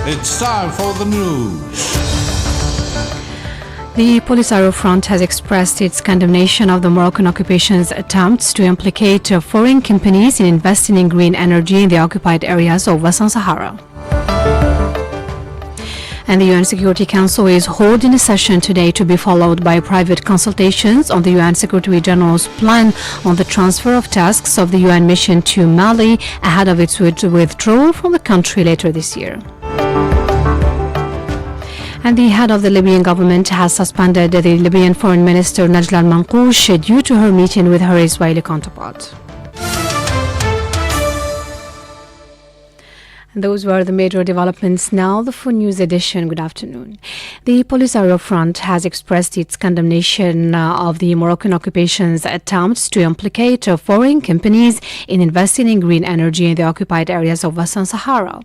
It's time for the news. The Polisario Front has expressed its condemnation of the Moroccan occupation's attempts to implicate foreign companies in investing in green energy in the occupied areas of Western Sahara. And the UN Security Council is holding a session today to be followed by private consultations on the UN Secretary General's plan on the transfer of tasks of the UN mission to Mali ahead of its withdrawal from the country later this year. And the head of the Libyan government has suspended the Libyan Foreign Minister Najla al-Manqoush due to her meeting with her Israeli counterpart. And those were the major developments. Now the full news edition. Good afternoon. The Polisario Front has expressed its condemnation of the Moroccan occupation's attempts to implicate foreign companies in investing in green energy in the occupied areas of Western Sahara.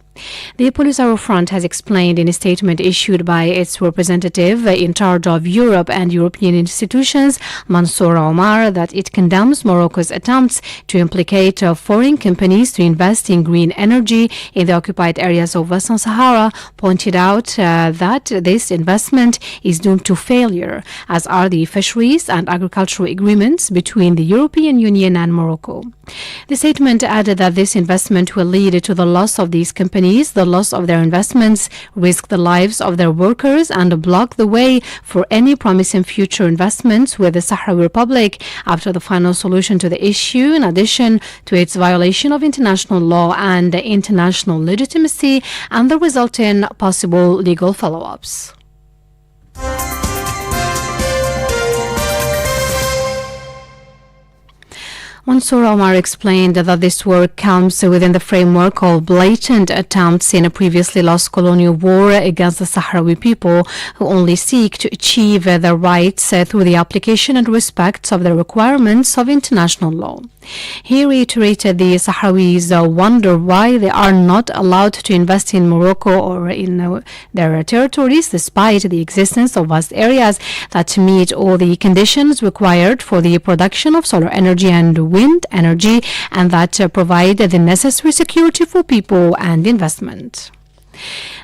The Polisario Front has explained in a statement issued by its representative in charge of Europe and European institutions, Mansour Omar, that it condemns Morocco's attempts to implicate foreign companies to invest in green energy in the occupied areas of Western Sahara, pointed out that this investment is doomed to failure, as are the fisheries and agricultural agreements between the European Union and Morocco. The statement added that this investment will lead to the loss of these companies, the loss of their investments, risk the lives of their workers, and block the way for any promising future investments with the Sahrawi Republic after the final solution to the issue, in addition to its violation of international law and international legitimacy and the resulting possible legal follow-ups. Mansour Omar explained that this work comes within the framework of blatant attempts in a previously lost colonial war against the Sahrawi people, who only seek to achieve their rights through the application and respect of the requirements of international law. He reiterated the Sahrawis wonder why they are not allowed to invest in Morocco or in their territories, despite the existence of vast areas that meet all the conditions required for the production of solar energy and wind energy, and that provide the necessary security for people and investment.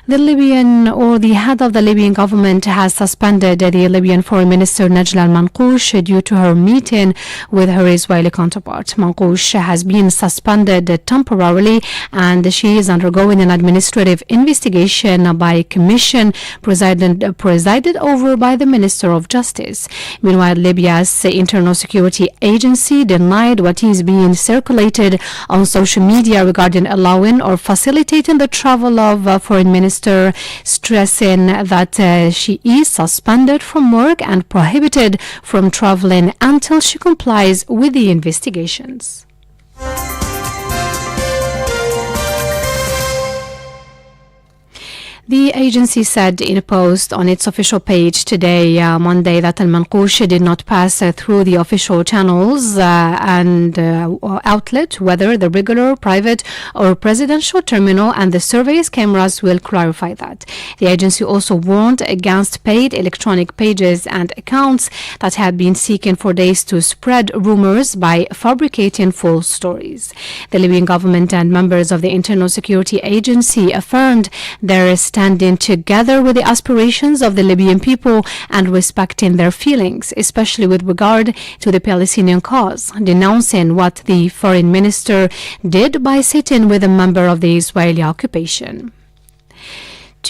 The head of the Libyan government has suspended the Libyan Foreign Minister Najla al-Manqoush due to her meeting with her Israeli counterpart. Manqoush has been suspended temporarily, and she is undergoing an administrative investigation by a commission presided over by the Minister of Justice. Meanwhile, Libya's internal security agency denied what is being circulated on social media regarding allowing or facilitating the travel of Foreign Minister, stressing that she is suspended from work and prohibited from traveling until she complies with the investigations. The agency said in a post on its official page today, Monday, that al-Manqoush did not pass through the official channels and outlet, whether the regular, private or presidential terminal, and the surveillance cameras will clarify that. The agency also warned against paid electronic pages and accounts that had been seeking for days to spread rumors by fabricating false stories. The Libyan government and members of the Internal Security Agency affirmed their standing together with the aspirations of the Libyan people and respecting their feelings, especially with regard to the Palestinian cause, denouncing what the foreign minister did by sitting with a member of the Israeli occupation.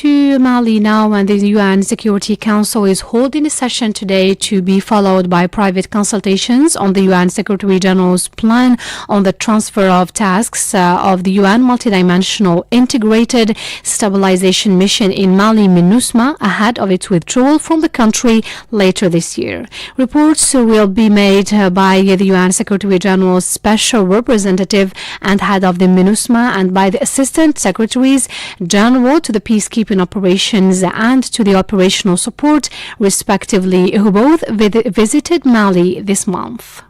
To Mali now, and the UN Security Council is holding a session today to be followed by private consultations on the UN Secretary General's plan on the transfer of tasks of the UN Multidimensional Integrated Stabilization Mission in Mali, MINUSMA, ahead of its withdrawal from the country later this year. Reports will be made by the UN Secretary General's Special Representative and head of the MINUSMA and by the Assistant Secretaries General to the Peacekeeping Operations and to the Operational Support, respectively, who both visited Mali this month.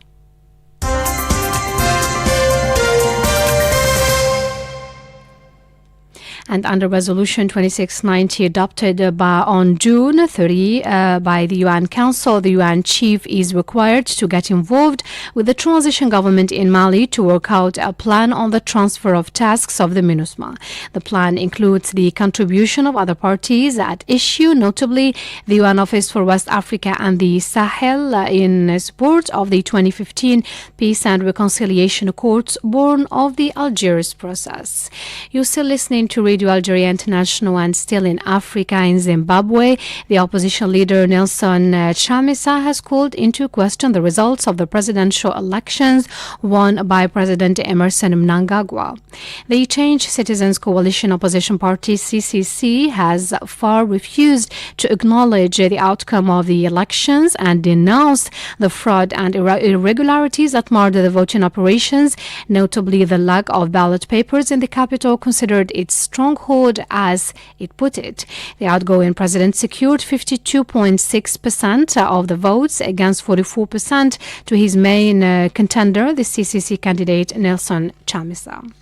And under Resolution 2690 adopted on June 30 by the UN Council, the UN chief is required to get involved with the transition government in Mali to work out a plan on the transfer of tasks of the MINUSMA. The plan includes the contribution of other parties at issue, notably the UN Office for West Africa and the Sahel, in support of the 2015 Peace and Reconciliation Accords born of the Algiers process. You're still listening to Radio Algeria International, and still in Africa. In Zimbabwe, the opposition leader Nelson Chamisa has called into question the results of the presidential elections won by President Emerson Mnangagwa. The Change Citizens Coalition opposition party CCC has far refused to acknowledge the outcome of the elections and denounced the fraud and irregularities that marred the voting operations, notably the lack of ballot papers in the capital, considered its stronghold, as it put it. The outgoing president secured 52.6% of the votes against 44% to his main contender, the CCC candidate Nelson Chamisa.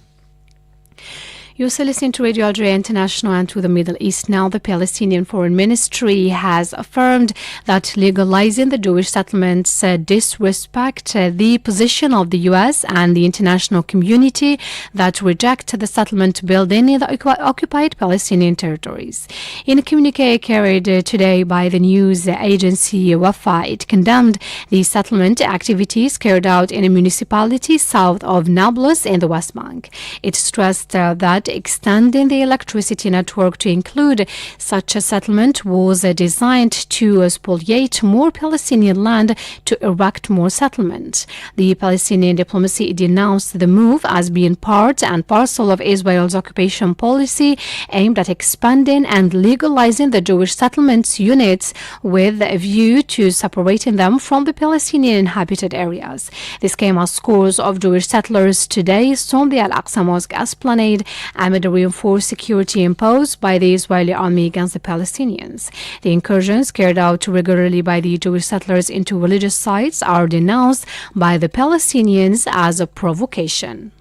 You're still listening to Radio Algeria International, and to the Middle East now. The Palestinian Foreign Ministry has affirmed that legalizing the Jewish settlements disrespect the position of the U.S. and the international community that reject the settlement building in the occupied Palestinian territories. In a communique carried today by the news agency Wafa, it condemned the settlement activities carried out in a municipality south of Nablus in the West Bank. It stressed that extending the electricity network to include such a settlement was designed to spoliate more Palestinian land to erect more settlements. The Palestinian diplomacy denounced the move as being part and parcel of Israel's occupation policy aimed at expanding and legalizing the Jewish settlements units with a view to separating them from the Palestinian inhabited areas. This came as scores of Jewish settlers today stormed the Al-Aqsa Mosque esplanade amid a reinforced security imposed by the Israeli army against the Palestinians. The incursions carried out regularly by the Jewish settlers into religious sites are denounced by the Palestinians as a provocation.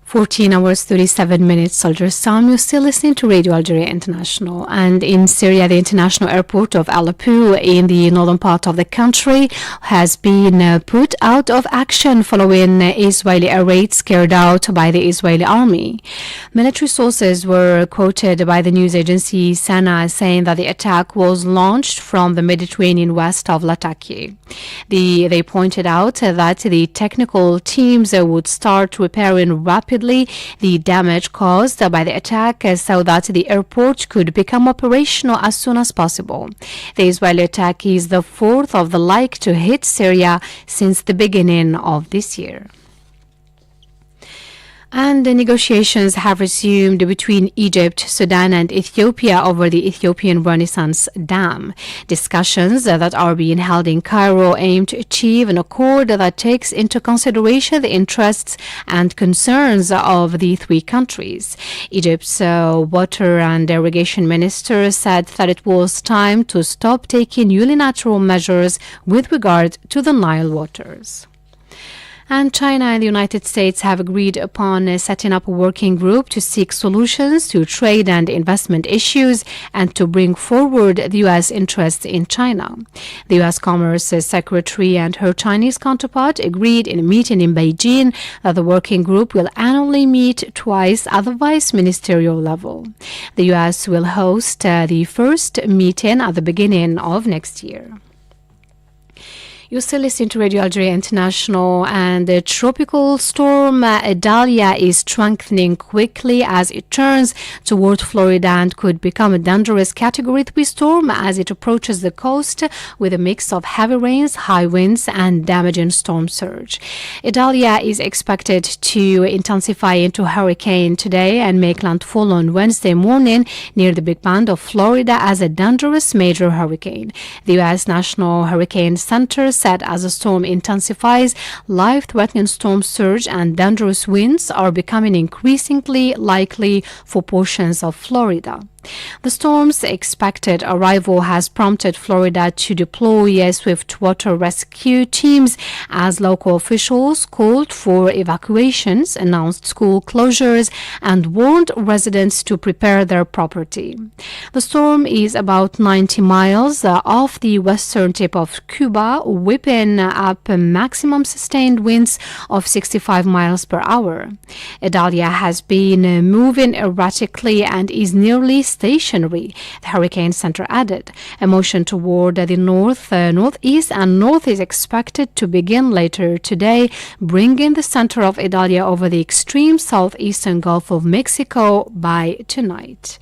14 hours 37 minutes Algiers time. You're still listening to Radio Algeria International. And in Syria, the international airport of Aleppo in the northern part of the country has been put out of action following Israeli air raids carried out by the Israeli army. Military sources were quoted by the news agency Sana saying that the attack was launched from the Mediterranean west of Latakia. They pointed out that the technical teams would start repairing rapidly the damage caused by the attack so that the airport could become operational as soon as possible. The Israeli attack is the fourth of the like to hit Syria since the beginning of this year. And the negotiations have resumed between Egypt, Sudan and Ethiopia over the Ethiopian Renaissance Dam. Discussions that are being held in Cairo aim to achieve an accord that takes into consideration the interests and concerns of the three countries. Egypt's water and irrigation minister said that it was time to stop taking unilateral measures with regard to the Nile waters. And China and the United States have agreed upon setting up a working group to seek solutions to trade and investment issues and to bring forward the U.S. interests in China. The U.S. Commerce Secretary and her Chinese counterpart agreed in a meeting in Beijing that the working group will annually meet twice at the vice ministerial level. The U.S. will host the first meeting at the beginning of next year. You still listen to Radio Algeria International, and the tropical storm Idalia is strengthening quickly as it turns toward Florida and could become a dangerous Category 3 storm as it approaches the coast with a mix of heavy rains, high winds, and damaging storm surge. Idalia is expected to intensify into a hurricane today and make landfall on Wednesday morning near the Big Bend of Florida as a dangerous major hurricane. The U.S. National Hurricane Center said as the storm intensifies, life-threatening storm surge and dangerous winds are becoming increasingly likely for portions of Florida. The storm's expected arrival has prompted Florida to deploy swift water rescue teams as local officials called for evacuations, announced school closures, and warned residents to prepare their property. The storm is about 90 miles off the western tip of Cuba, whipping up maximum sustained winds of 65 miles per hour. Idalia has been moving erratically and is nearly stationary, the Hurricane Center added. A motion toward the northeast and north is expected to begin later today, bringing the center of Idalia over the extreme southeastern Gulf of Mexico by tonight.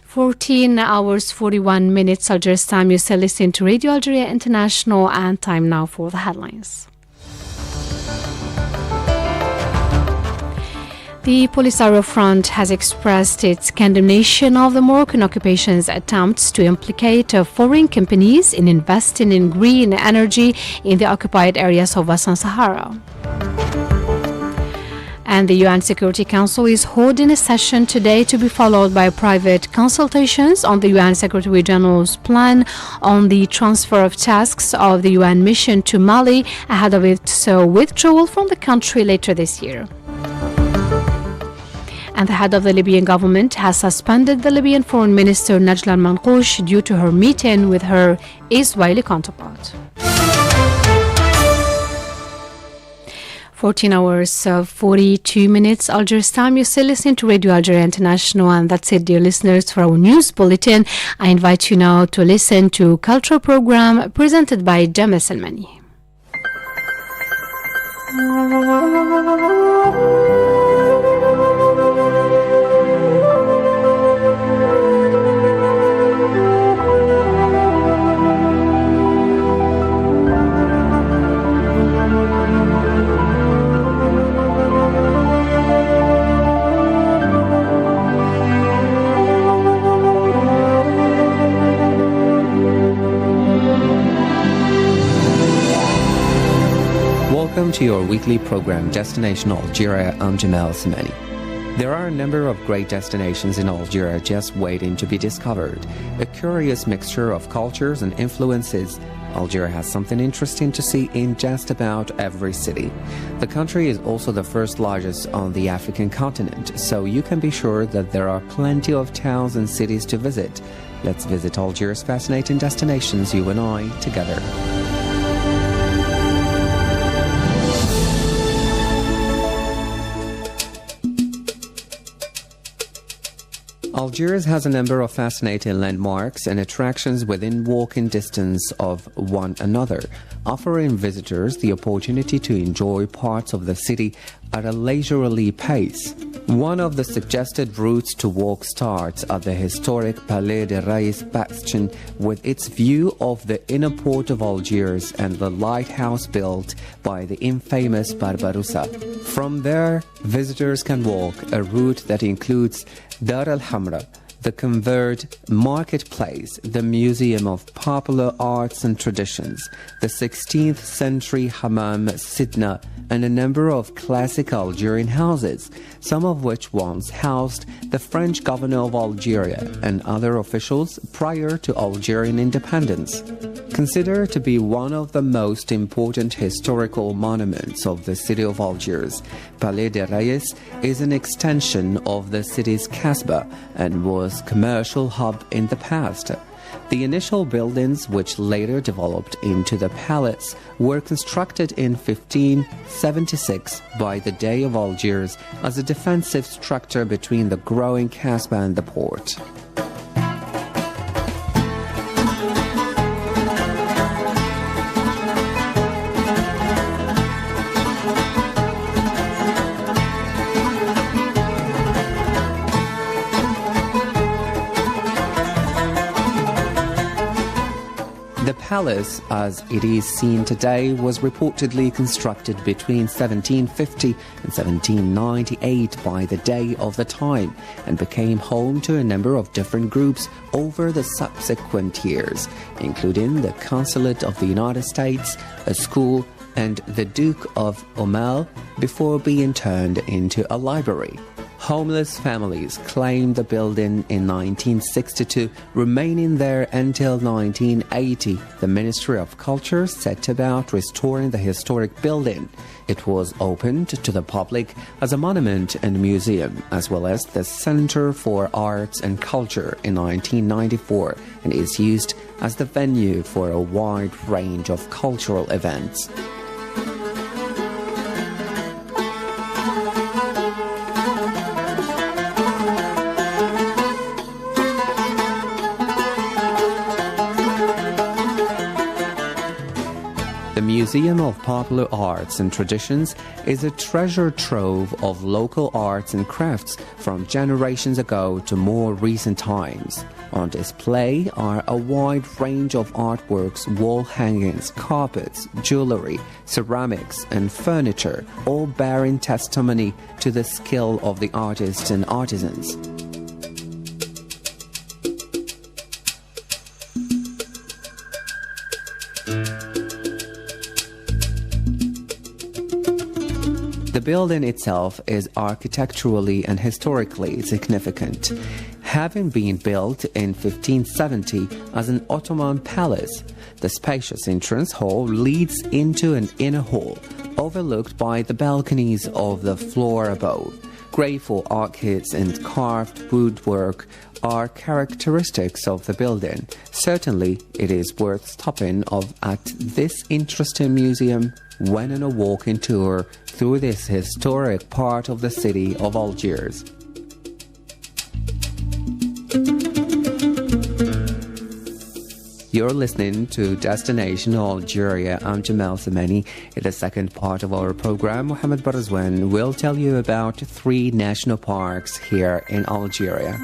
14 hours 41 minutes Algiers time. You're still listening to Radio Algeria International, and time now for the headlines. The Polisario Front has expressed its condemnation of the Moroccan occupation's attempts to implicate foreign companies in investing in green energy in the occupied areas of Western Sahara. And the UN Security Council is holding a session today to be followed by private consultations on the UN Secretary General's plan on the transfer of tasks of the UN mission to Mali ahead of its withdrawal from the country later this year. And the head of the Libyan government has suspended the Libyan Foreign Minister Najla al-Manqoush due to her meeting with her Israeli counterpart. 14 hours 42 minutes Algiers time. You're still listening to Radio Algeria International, and that's it, dear listeners, for our news bulletin. I invite you now to listen to cultural program presented by Jamal Salmani. Welcome to your weekly program, Destination Algeria. I'm Jamal Salmani. There are a number of great destinations in Algeria just waiting to be discovered. A curious mixture of cultures and influences. Algeria has something interesting to see in just about every city. The country is also the first largest on the African continent, so you can be sure that there are plenty of towns and cities to visit. Let's visit Algeria's fascinating destinations, you and I, together. Algiers has a number of fascinating landmarks and attractions within walking distance of one another, offering visitors the opportunity to enjoy parts of the city at a leisurely pace. One of the suggested routes to walk starts at the historic Palais de Rais bastion with its view of the inner port of Algiers and the lighthouse built by the infamous Barbarossa. From there, visitors can walk a route that includes Dar al-Hamra, the Convert Marketplace, the Museum of Popular Arts and Traditions, the 16th century Hammam Sidna, and a number of classic Algerian houses, some of which once housed the French governor of Algeria and other officials prior to Algerian independence. Considered to be one of the most important historical monuments of the city of Algiers, Palais de Rais is an extension of the city's Kasbah and was commercial hub in the past. The initial buildings, which later developed into the palace, were constructed in 1576 by the Dey of Algiers as a defensive structure between the growing Kasbah and the port. The palace, as it is seen today, was reportedly constructed between 1750 and 1798 by the Dey of the time and became home to a number of different groups over the subsequent years, including the Consulate of the United States, a school, and the Duke of Aumale, before being turned into a library. Homeless families claimed the building in 1962, remaining there until 1980. The Ministry of Culture set about restoring the historic building. It was opened to the public as a monument and museum, as well as the Center for Arts and Culture in 1994, and is used as the venue for a wide range of cultural events. The Museum of Popular Arts and Traditions is a treasure trove of local arts and crafts from generations ago to more recent times. On display are a wide range of artworks, wall hangings, carpets, jewelry, ceramics, and furniture, all bearing testimony to the skill of the artists and artisans. The building itself is architecturally and historically significant, having been built in 1570 as an Ottoman palace. The spacious entrance hall leads into an inner hall, overlooked by the balconies of the floor above. Graceful arcades and carved woodwork are characteristics of the building. Certainly, it is worth stopping at this interesting museum when on a walking tour through this historic part of the city of Algiers. You're listening to Destination Algeria. I'm Jamal Samani. In the second part of our program, Mohamed Barzwan will tell you about 3 national parks here in Algeria.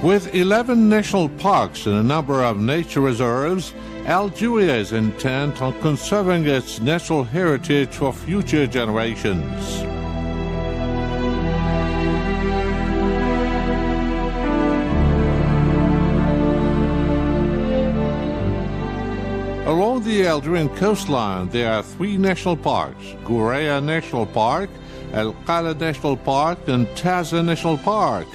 With 11 national parks and a number of nature reserves, Algeria is intent on conserving its natural heritage for future generations. Along the Algerian coastline, there are 3 national parks: Goureya National Park, El Khaled National Park, and Taza National Park,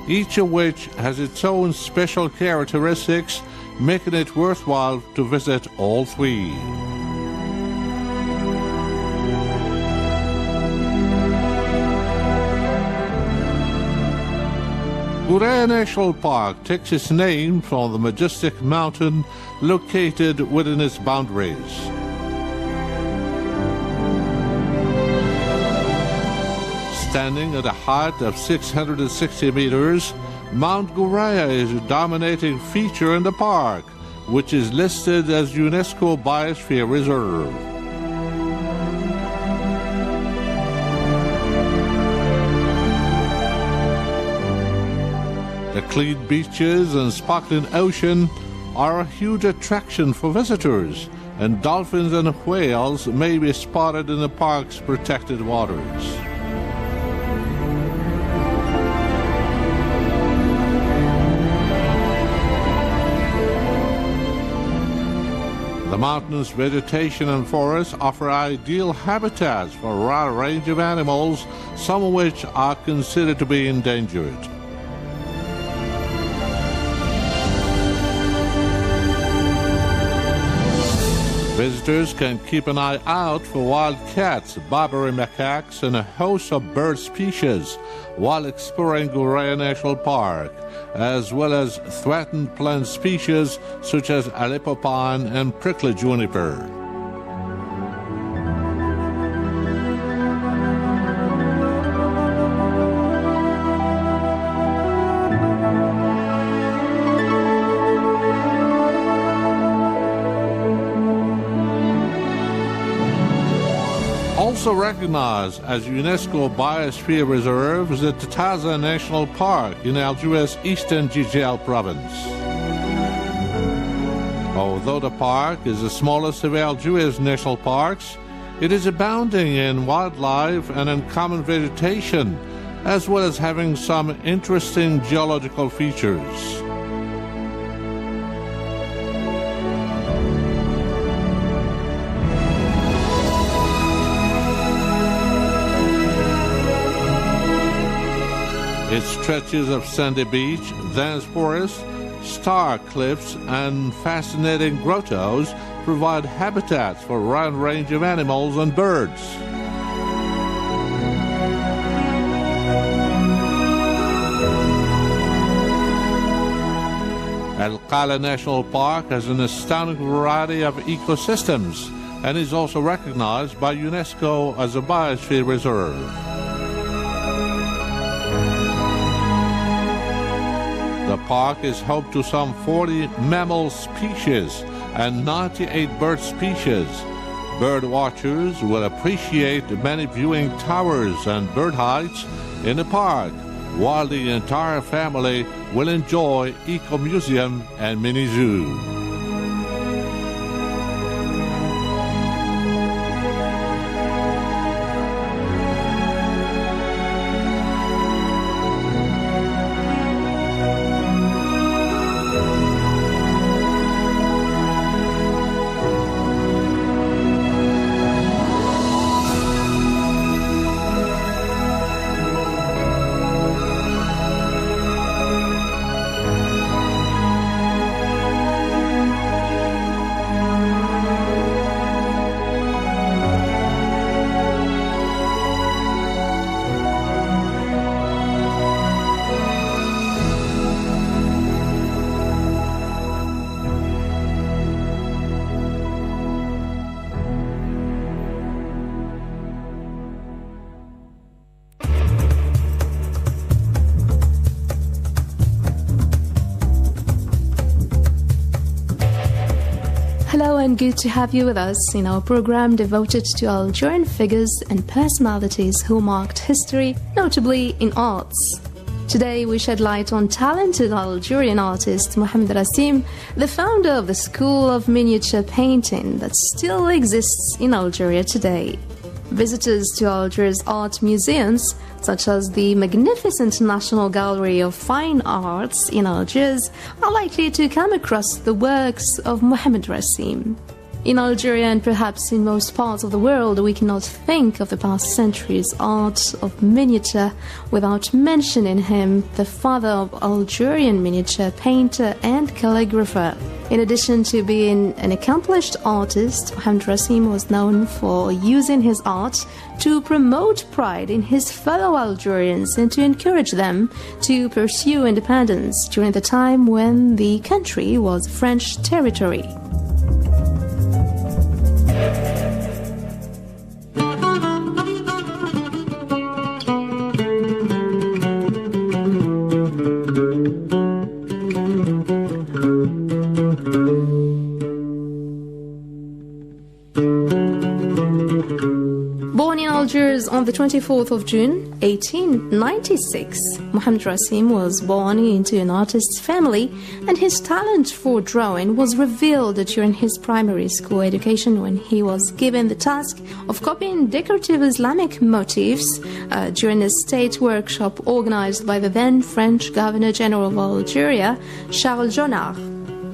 each of which has its own special characteristics, making it worthwhile to visit all 3. Goureya National Park takes its name from the majestic mountain located within its boundaries. Standing at a height of 660 meters, Mount Goureya is a dominating feature in the park, which is listed as UNESCO Biosphere Reserve. The clean beaches and sparkling ocean are a huge attraction for visitors, and dolphins and whales may be spotted in the park's protected waters. The mountainous vegetation and forests offer ideal habitats for a wide range of animals, some of which are considered to be endangered. Visitors can keep an eye out for wild cats, Barbary macaques, and a host of bird species while exploring Goureya National Park, as well as threatened plant species such as Aleppo pine and prickly juniper. also recognized as UNESCO Biosphere Reserve is the Tataza National Park in Algiers' eastern Jijel province. Although the park is the smallest of Algiers' national parks, it is abounding in wildlife and in common vegetation, as well as having some interesting geological features. Its stretches of sandy beach, dense forest, stark cliffs, and fascinating grottos provide habitats for a wide range of animals and birds. El Qala National Park has an astounding variety of ecosystems and is also recognized by UNESCO as a biosphere reserve. The park is home to some 40 mammal species and 98 bird species. Bird watchers will appreciate the many viewing towers and bird heights in the park, while the entire family will enjoy Eco Museum and Mini Zoo. Hello and good to have you with us in our program devoted to Algerian figures and personalities who marked history, notably in arts. Today we shed light on talented Algerian artist Mohamed Rassim, the founder of the School of Miniature Painting that still exists in Algeria today. Visitors to Algiers art museums, such as the magnificent National Gallery of Fine Arts in Algiers, are likely to come across the works of Mohamed Rassim. In Algeria and perhaps in most parts of the world, we cannot think of the past century's art of miniature without mentioning him, the father of Algerian miniature painter and calligrapher. In addition to being an accomplished artist, Mohamed Rassim was known for using his art to promote pride in his fellow Algerians and to encourage them to pursue independence during the time when the country was French territory. Born in Algiers on the 24th of June, 1896, Mohamed Rassim was born into an artist's family, and his talent for drawing was revealed during his primary school education when he was given the task of copying decorative Islamic motifs during a state workshop organized by the then French Governor-General of Algeria, Charles Jonard.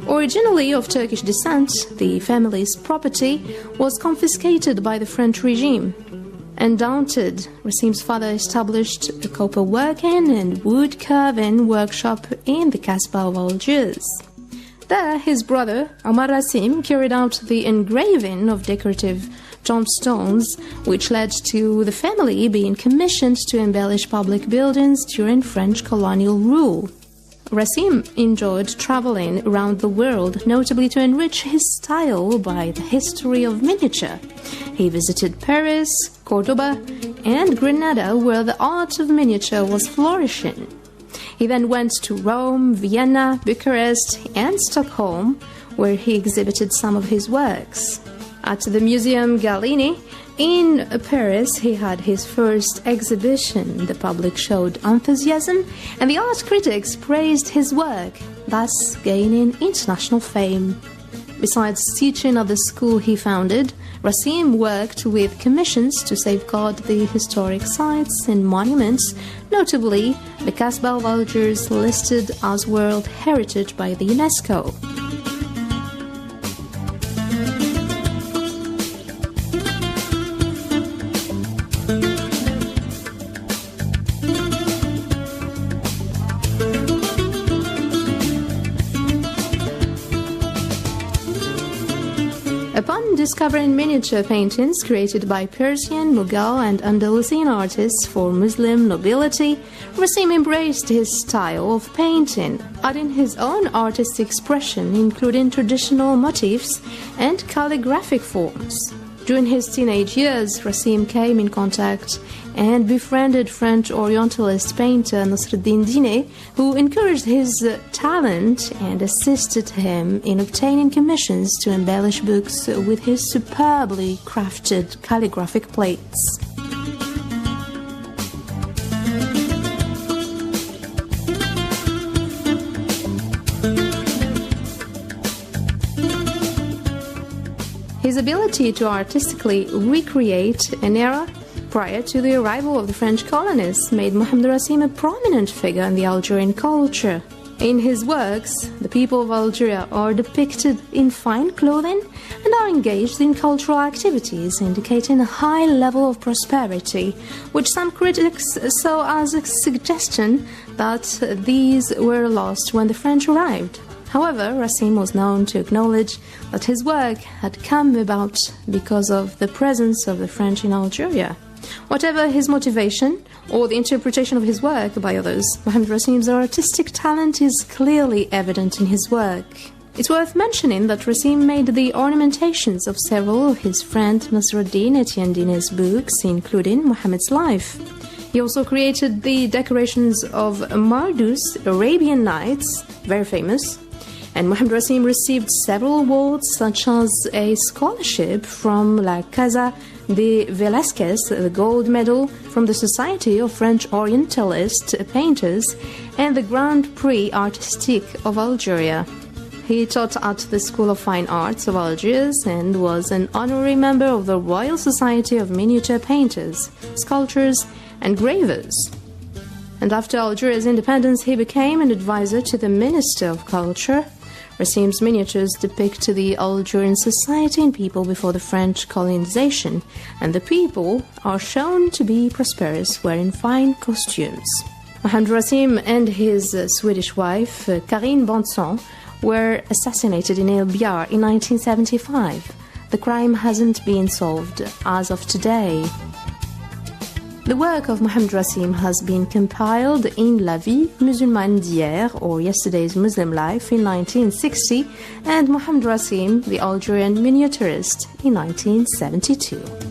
Originally of Turkish descent, the family's property was confiscated by the French regime. Undaunted, Rassim's father established a copper working and wood carving workshop in the Kasbah of Algiers. There, his brother, Omar Rassim, carried out the engraving of decorative tombstones, which led to the family being commissioned to embellish public buildings during French colonial rule. Rassim enjoyed traveling around the world, notably to enrich his style by the history of miniature. He visited Paris, Cordoba, and Grenada, where the art of miniature was flourishing. He then went to Rome, Vienna, Bucharest, and Stockholm, where he exhibited some of his works. At the Museum Gallini In Paris, he had his first exhibition. The public showed enthusiasm, and the art critics praised his work, thus gaining international fame. Besides teaching at the school he founded, Rassim worked with commissions to safeguard the historic sites and monuments, notably the Casbah of Algiers, listed as World Heritage by the UNESCO. Upon discovering miniature paintings created by Persian, Mughal and Andalusian artists for Muslim nobility, Rassim embraced his style of painting, adding his own artistic expression, including traditional motifs and calligraphic forms. During his teenage years, Rassim came in contact and befriended French Orientalist painter Nasreddin Dine, who encouraged his talent and assisted him in obtaining commissions to embellish books with his superbly crafted calligraphic plates. His ability to artistically recreate an era prior to the arrival of the French colonists made Mohammed Rassim a prominent figure in the Algerian culture. In his works, the people of Algeria are depicted in fine clothing and are engaged in cultural activities, indicating a high level of prosperity, which some critics saw as a suggestion that these were lost when the French arrived. However, Rassim was known to acknowledge that his work had come about because of the presence of the French in Algeria. Whatever his motivation or the interpretation of his work by others, Mohammed Rassim's artistic talent is clearly evident in his work. It's worth mentioning that Rassim made the ornamentations of several of his friend Nasreddin Etienne Dine's books, including Muhammad's life. He also created the decorations of Mardus' Arabian Nights, very famous, and Mohammed Rassim received several awards, such as a scholarship from La Casa de Velázquez, the gold medal from the Society of French Orientalist Painters, and the Grand Prix Artistique of Algeria. He taught at the School of Fine Arts of Algiers and was an honorary member of the Royal Society of Miniature Painters, Sculptors, and Gravers. And after Algeria's independence, he became an advisor to the Minister of Culture. Rassim's miniatures depict the Algerian society and people before the French colonization, and the people are shown to be prosperous, wearing fine costumes. Mohammed Rassim and his Swedish wife, Karine Bonson, were assassinated in El Biar in 1975. The crime hasn't been solved as of today. The work of Mohammed Rassim has been compiled in La Vie Musulmane d'hier, or Yesterday's Muslim Life, in 1960, and Mohammed Rassim, the Algerian miniaturist, in 1972.